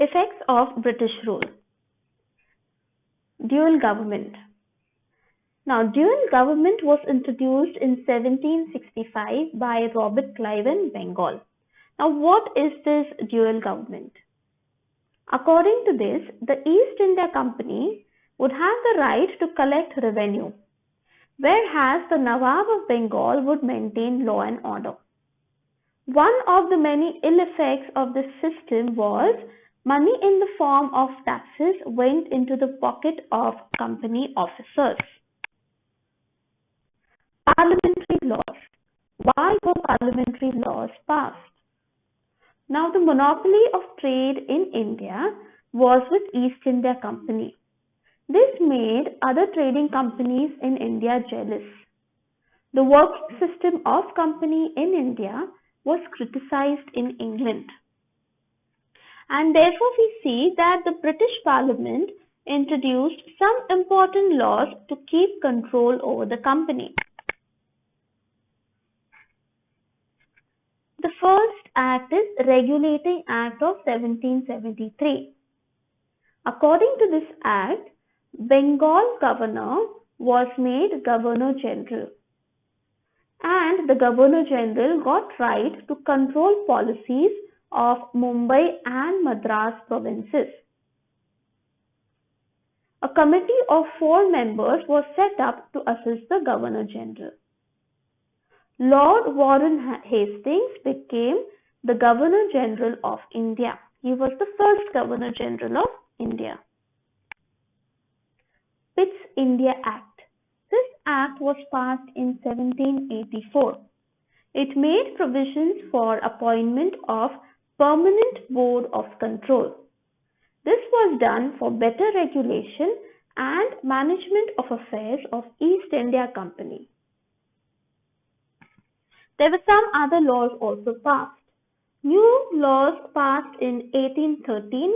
Effects of British rule. Dual government. Now, dual government was introduced in 1765 by Robert Clive in Bengal. Now, what is this dual government? According to this, the East India Company would have the right to collect revenue, whereas the Nawab of Bengal would maintain law and order. One of the many ill effects of this system was money in the form of taxes went into the pocket of company officers. Parliamentary laws. Why were parliamentary laws passed? Now, the monopoly of trade in India was with East India Company. This made other trading companies in India jealous. The working system of company in India was criticized in England. And therefore, we see that the British Parliament introduced some important laws to keep control over the company. The first act is Regulating Act of 1773. According to this act, Bengal governor was made Governor General, and the Governor General got right to control policies of Mumbai and Madras provinces. A committee of 4 members was set up to assist the Governor General. Lord Warren Hastings became the Governor General of India. He was the first Governor General of India. Pitt's India Act. This act was passed in 1784. It made provisions for appointment of Permanent Board of Control. This was done for better regulation and management of affairs of East India Company. There were some other laws also passed. New laws passed in 1813,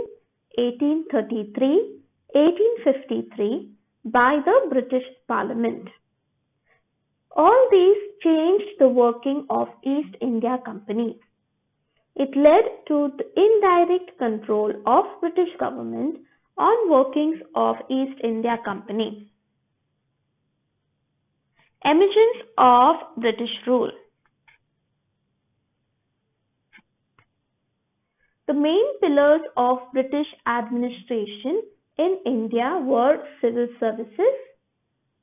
1833, 1853 by the British Parliament. All these changed the working of East India Company. It led to the indirect control of British government on workings of East India Company. Emergence of British rule. The main pillars of British administration in India were civil services,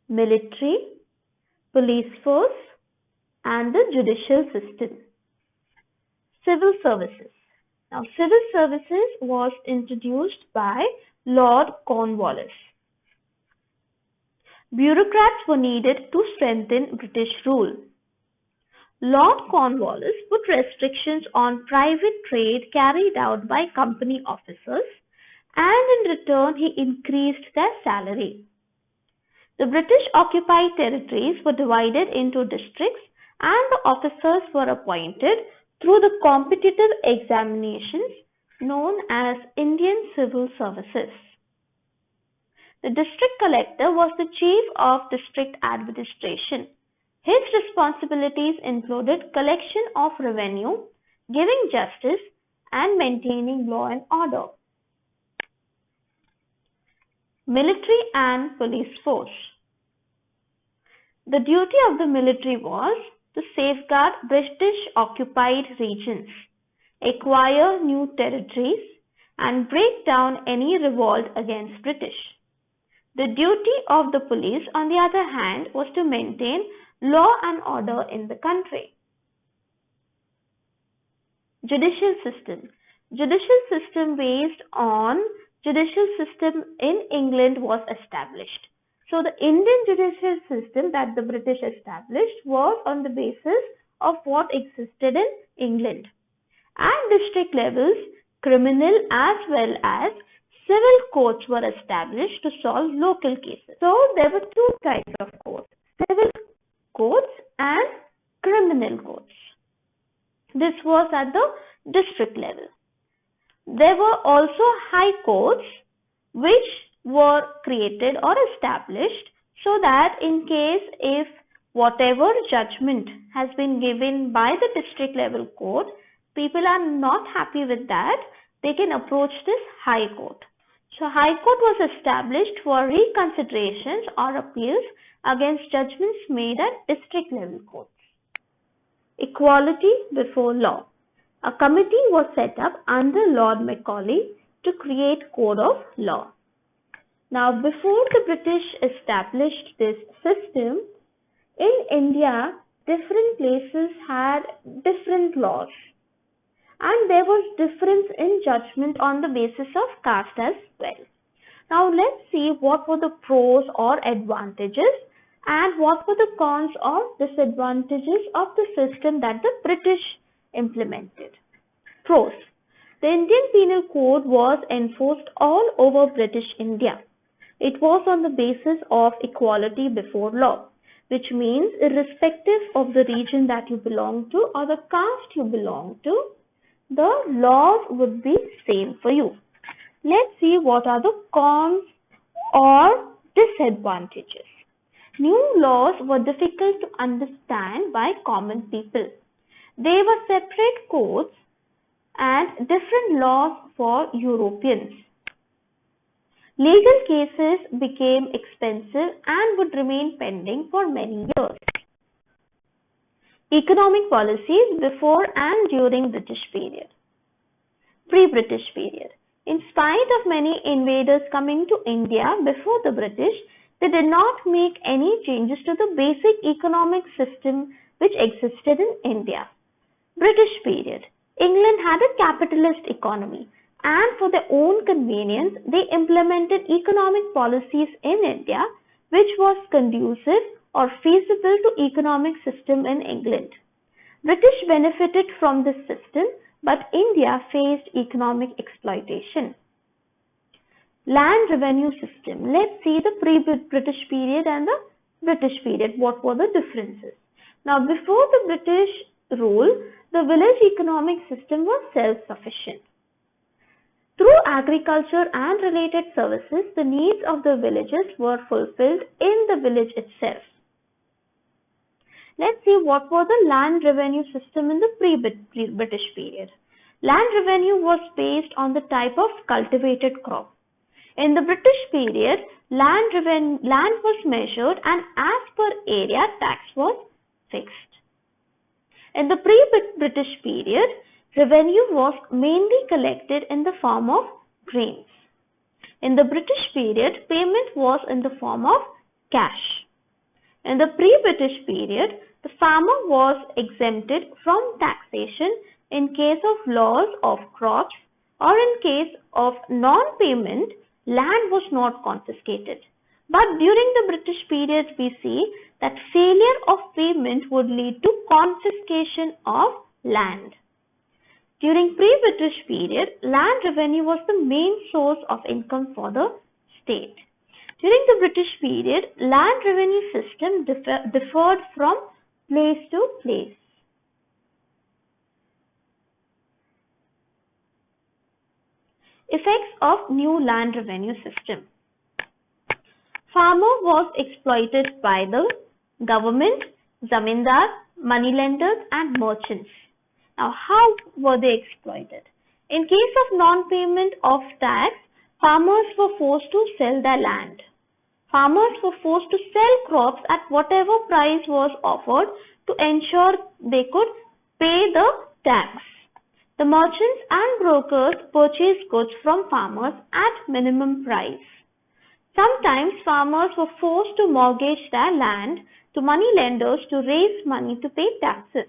military, police force, and the judicial system. Civil services. Now, civil services was introduced by Lord Cornwallis. Bureaucrats were needed to strengthen British rule. Lord Cornwallis put restrictions on private trade carried out by company officers, and in return he increased their salary. The British occupied territories were divided into districts, and the officers were appointed through the competitive examinations known as Indian Civil Services. The district collector was the chief of district administration. His responsibilities included collection of revenue, giving justice, and maintaining law and order. Military and police force. The duty of the military was to safeguard British occupied regions, acquire new territories, and break down any revolt against British. The duty of the police, on the other hand, was to maintain law and order in the country. Judicial system. Judicial system based on judicial system in England was established. So the Indian judicial system that the British established was on the basis of what existed in England. At district levels, criminal as well as civil courts were established to solve local cases. So there were 2 types of courts, civil courts and criminal courts. This was at the district level. There were also high courts which were created or established so that in case if whatever judgment has been given by the district level court, people are not happy with that, they can approach this High Court. So High Court was established for reconsiderations or appeals against judgments made at district level courts. Equality before law. A committee was set up under Lord Macaulay to create code of law. Now, before the British established this system, in India, different places had different laws, and there was difference in judgment on the basis of caste as well. Now, let's see what were the pros or advantages and what were the cons or disadvantages of the system that the British implemented. Pros. The Indian Penal Code was enforced all over British India. It was on the basis of equality before law, which means irrespective of the region that you belong to or the caste you belong to, the laws would be same for you. Let's see what are the cons or disadvantages. New laws were difficult to understand by common people. They were separate codes and different laws for Europeans. Legal cases became expensive and would remain pending for many years. Economic policies before and during British period. Pre-British period. In spite of many invaders coming to India before the British, they did not make any changes to the basic economic system which existed in India. British period. England had a capitalist economy, and for their own convenience, they implemented economic policies in India which was conducive or feasible to economic system in England. British benefited from this system, but India faced economic exploitation. Land revenue system. Let's see the pre-British period and the British period. What were the differences? Now, before the British rule, the village economic system was self-sufficient. Through agriculture and related services, the needs of the villagers were fulfilled in the village itself. Let's see what was the land revenue system in the pre-British period. Land revenue was based on the type of cultivated crop. In the British period, land was measured and as per area, tax was fixed. In the pre-British period, revenue was mainly collected in the form of grains. In the British period, payment was in the form of cash. In the pre-British period, the farmer was exempted from taxation in case of loss of crops, or in case of non-payment, land was not confiscated. But during the British period, we see that failure of payment would lead to confiscation of land. During pre-British period, land revenue was the main source of income for the state. During the British period, land revenue system differed from place to place. Effects of new land revenue system. Farmer was exploited by the government, zamindar, moneylenders and merchants. Now, how were they exploited? In case of non-payment of tax, farmers were forced to sell their land. Farmers were forced to sell crops at whatever price was offered to ensure they could pay the tax. The merchants and brokers purchased goods from farmers at minimum price. Sometimes farmers were forced to mortgage their land to money lenders to raise money to pay taxes.